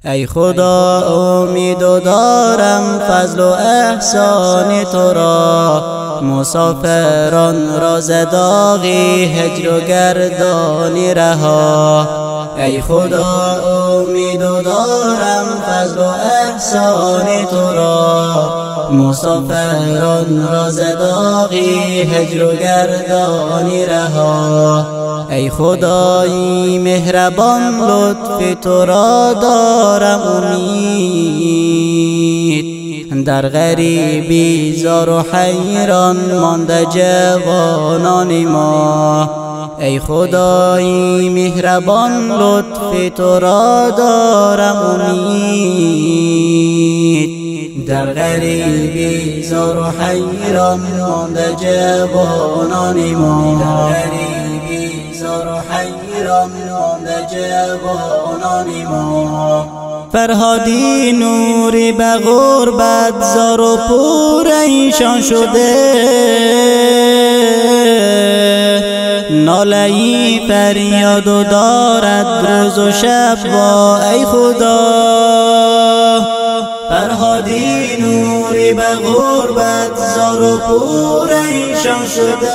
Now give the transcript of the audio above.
ای خدا امید و دارم فضل و احسان تو را، مسافران را ز داغی هجر و گردانی رها. ای خدا امید و دارم فضل و احسان تو را، مسافران را ز داغی هجر و گردانی رها. ای خدایی مهربان لطف تو را دارم امید، در غریبی زار و حیران مانده جوانان ما. ای خدایی مهربان لطف تو را دارم امید، در غریبی زار و حیران مانده جوانان ما. زار و حیران مانده جوانان ما. فرهادی نوری به غربت زار و پریشان شده، ناله‌ای فریاد و دارد روز و شب با ای خدا. فرهادی نوری به غربت زار و پریشان شده،